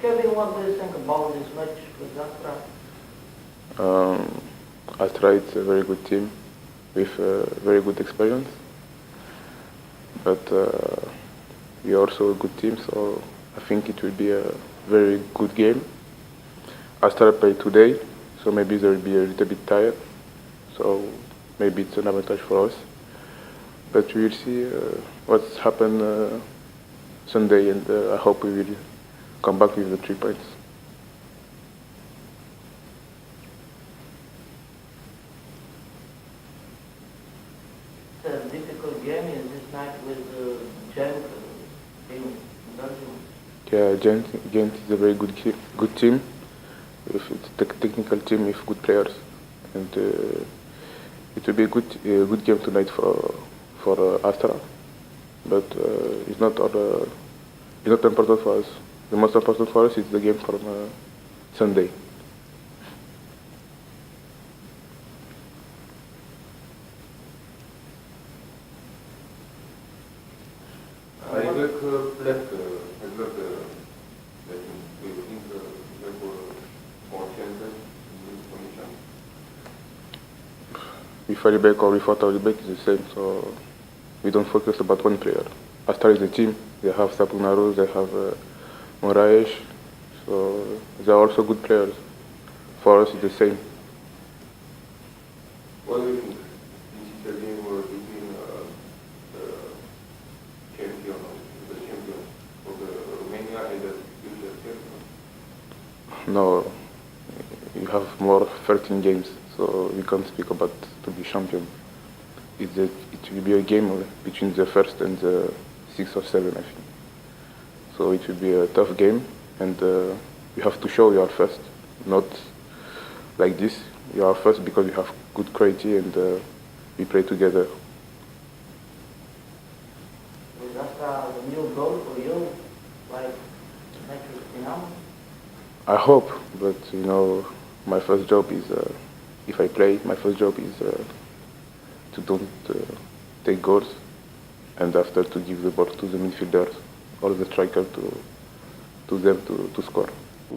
Kevin, what do you think about this match with Astra? Astra is a very good team with very good experience, but we are also a good team, so I think it will be a very good game. Astra played today, so maybe they will be a little bit tired, so maybe it's an advantage for us. But we will see what's happened Sunday, and I hope we will come back with the 3 points. It's a difficult game in this night with Gent in Belgium. Yeah, Gent is a very good team. It's a technical team with good players, and it will be a good game tonight for Astra. But it's not important for us. The most important for us is the game from Sunday. Eigenlijk plec eigenlijk intră conștiență în condiția. With Alibek or without Alibek is the same, so we don't focus about one player. Astra is a team. They have Sapunaru, they have Moraes, so they are also good players. For us, it's the same. What do you think? This is a game between the champion of Romania and the future champion? No, you have more 13 games, so we can't speak about to be champion. It will be a game between the first and the 6 or 7, I think. So it will be a tough game, and you have to show you are first, not like this. You are first because you have good quality and we play together. Is Astra a new goal for you, like match with Dinamo? I hope, but you know, my first job is, if I play, my first job is to don't take goals, and after to give the ball to the midfielders or the striker to them to score.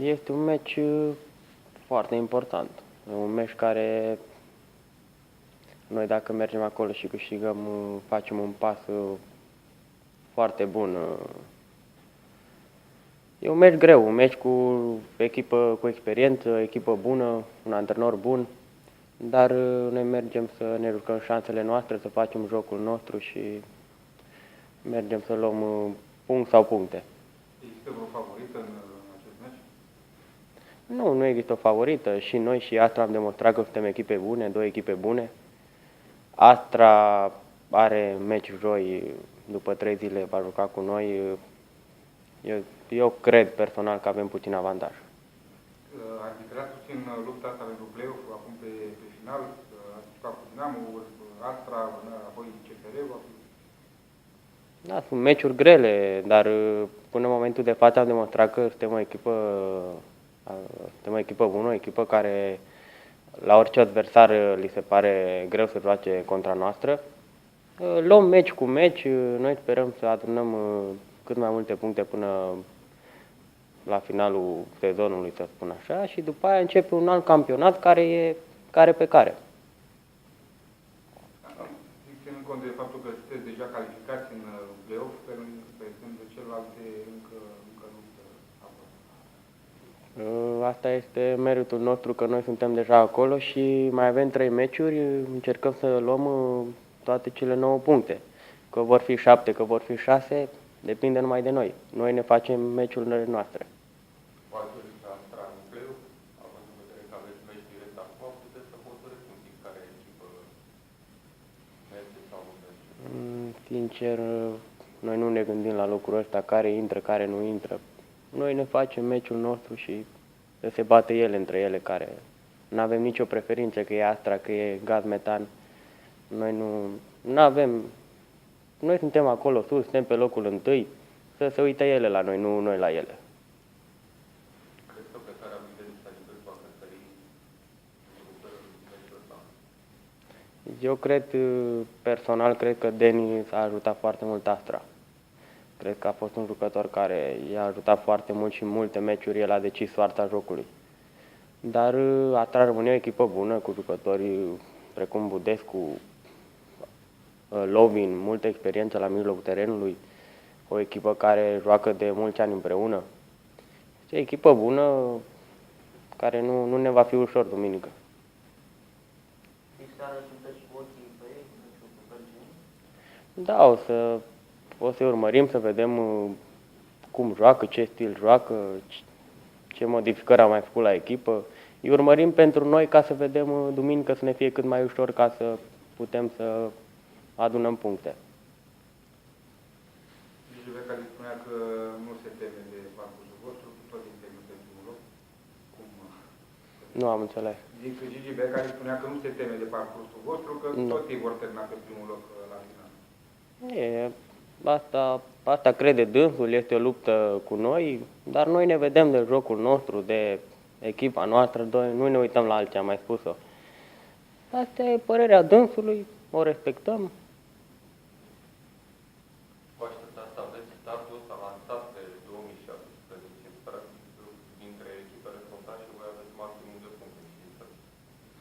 Este un meci foarte important. E un meci care noi dacă mergem acolo și câștigăm, facem un pas foarte bun. E un meci greu, un meci cu echipă cu experiență, echipă bună, un antrenor bun, dar noi mergem să ne jucăm șansele noastre, să facem jocul nostru și mergem să luăm punct sau puncte. Există vreo favorită în acest meci? Nu există o favorită. Și noi și Astra am demonstrat că suntem echipe bune, 2 echipe bune. Astra are meci joi, după 3 zile va juca cu noi. Eu cred personal că avem puțin avantaj. Arbitrați puțin lupta asta pentru play-off, acum pe final, ați jucat cu Dinamo, Astra, apoi CFR-ul. Da, sunt meciuri grele, dar până în momentul de față am demonstrat că suntem o echipă bună, o echipă care la orice adversar li se pare greu să joace contra noastră. Luăm meci cu meci, noi sperăm să adunăm cât mai multe puncte până la finalul sezonului, să spun așa, și după aia începe un alt campionat care e care pe care. Ținând cont de faptul că sunteți deja calificați în play-off, pe când celelalte încă nu se apără. Asta este meritul nostru, că noi suntem deja acolo și mai avem 3 meciuri, încercăm să luăm toate cele 9 puncte. Că vor fi 7, că vor fi 6, depinde numai de noi. Noi ne facem meciurile noastre. Poate să Astra în play-off, având în vedere că aveți meci direct acum, puteți să hotărâți un pic care echipă merge sau nu merge. Sincer, noi nu ne gândim la lucrul ăsta, care intră, care nu intră. Noi ne facem meciul nostru și să se bată ele între ele, care nu avem nicio preferință, că e Astra, că e Gaz Metan. Noi nu avem. Noi suntem acolo sus, suntem pe locul întâi, să se uite ele la noi, nu noi la ele. Crezi că plecarea lui Denis Alibek va cântări meciul ăsta? Eu cred, personal, cred că Denis a ajutat foarte mult Astra. Cred că a fost un jucător care i-a ajutat foarte mult și în multe meciuri el a decis soarta jocului. Dar Astra rămâne o echipă bună cu jucători precum Budescu, Lovin, multă experiență la mijlocul terenului, o echipă care joacă de mulți ani împreună. Este o echipă bună care nu ne va fi ușor duminică. Seara sunteți cu ochii pe ei, nu știu, cu belgenii? Da, o să urmărim să vedem cum joacă, ce stil joacă, ce modificări a mai făcut la echipă. Îi urmărim pentru noi ca să vedem duminică să ne fie cât mai ușor ca să putem să adunăm puncte. Gigi Becali spunea că nu se teme de parcursul vostru, tot din temul pe primul loc. Cum? Nu am înțeles. Zic că Gigi Becali spunea că nu se teme de parcursul vostru, că Nu. tot ei vor termina pe primul loc la final. Asta crede dânsul, este o luptă cu noi, dar noi ne vedem de jocul nostru, de echipa noastră, nu ne uităm la alții, am mai spus-o. Asta e părerea dânsului, o respectăm. Vă așteptați să aveți startul ăsta lansat de 2017, practic, dintre echipele frontașe, voi aveți maximum de puncte și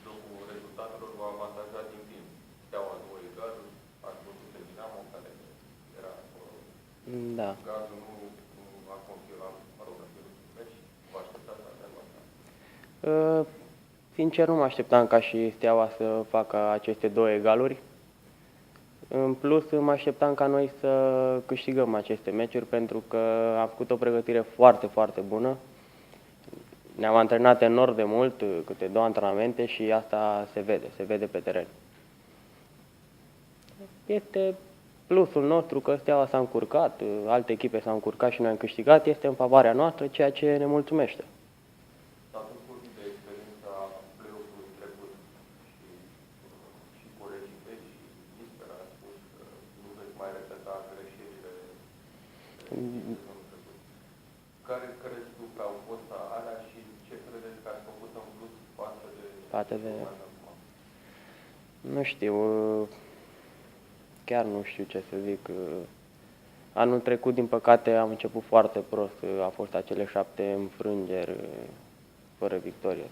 jocul rezultatelor va avantaja din timp. Steaua 2 egaluri, ați văzut pe Dinamo, care era acolo. Da. Gazul nu a confirmat, mă rog, a pierdut un meci, vă așteptați să aveți asta. Sincer, nu mă așteptam ca și Steaua să facă aceste două egaluri. În plus, mă așteptam ca noi să câștigăm aceste meciuri pentru că am făcut o pregătire foarte, foarte bună. Ne-am antrenat enorm de mult, câte 2 antrenamente și asta se vede pe teren. Este plusul nostru că Steaua s-a încurcat, alte echipe s-au încurcat și noi am câștigat, este în favoarea noastră, ceea ce ne mulțumește. S-a făcut de experiența play-off-ului trecut și colegii tăi și Isper a spus că nu veți mai repeta greșelile sezonul trecut. Care crezi tu că au fost alea și ce credeți că ați făcut în plus față de acum? Nu știu, chiar nu știu ce să zic. Anul trecut, din păcate, am început foarte prost. Au fost acele 7 înfrângeri fără victorie.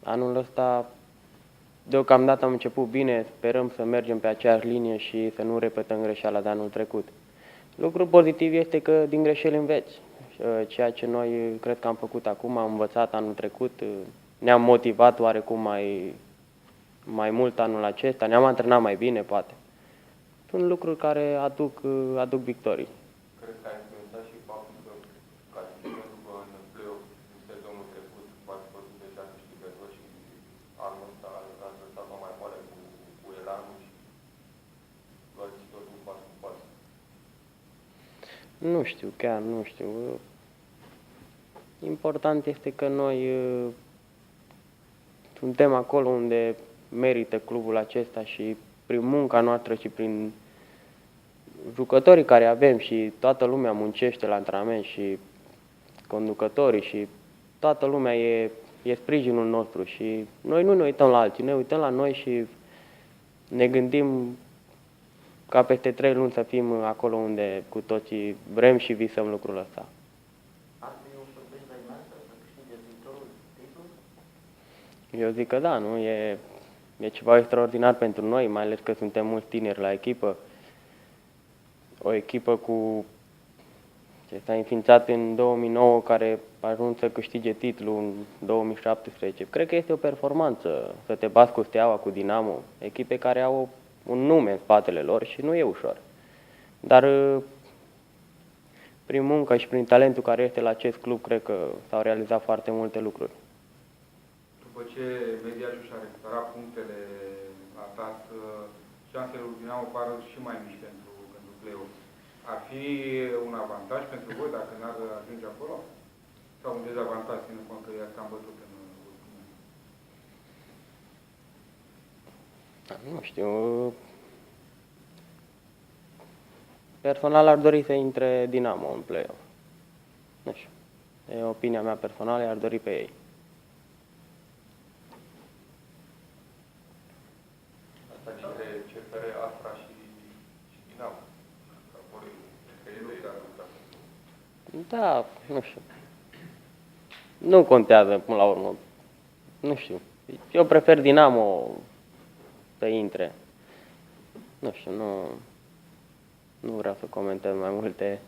Anul ăsta, deocamdată am început bine, sperăm să mergem pe aceeași linie și să nu repetăm greșeala de anul trecut. Lucrul pozitiv este că din greșeli înveți. Ceea ce noi cred că am făcut acum, am învățat anul trecut, ne-am motivat oarecum mai mult anul acesta, ne-am antrenat mai bine, poate. Sunt lucruri care aduc victorii. Cred că a influențat și faptul că ați pentru că în play-off în sezonul trecut v-ați văzut deja câștigători și anul ăsta ați lăsat o mai mare cu elanul și luați totul pas cu pas. Nu știu, chiar nu știu. Important este că noi suntem acolo unde merită clubul acesta și prin munca noastră și prin jucătorii care avem și toată lumea muncește la antrenament și conducătorii și toată lumea e sprijinul nostru și noi nu ne uităm la alții, ne uităm la noi și ne gândim ca peste 3 luni să fim acolo unde cu toții vrem și visăm lucrul ăsta. Ar fi o surpriză imensă să câștige viitorul titlul? Eu zic că da, nu? E ceva extraordinar pentru noi, mai ales că suntem mulți tineri la echipă. O echipă ce s-a înființat în 2009, care a ajuns să câștige titlul în 2017. Cred că este o performanță să te bați cu Steaua, cu Dinamo, echipe care au un nume în spatele lor și nu e ușor. Dar prin muncă și prin talentul care este la acest club, cred că s-au realizat foarte multe lucruri. După ce Mediașul și-a recuperat punctele la atac, șansele lui Dinamo par și mai mici pentru play-off. Ar fi un avantaj pentru voi dacă n-ar ajunge acolo? Sau un dezavantaj, ținând cont că i-ați cam bătut în ultimul an? Nu știu. Personal ar dori să intre Dinamo în play-off. Nu știu. E opinia mea personală, ar dori pe ei. Asta dintre CFR, Astra și Dinamo. Apoi, Da, nu știu. Nu contează până la urmă. Nu știu. Eu prefer Dinamo să intre. Nu știu, nu vreau să comentez mai multe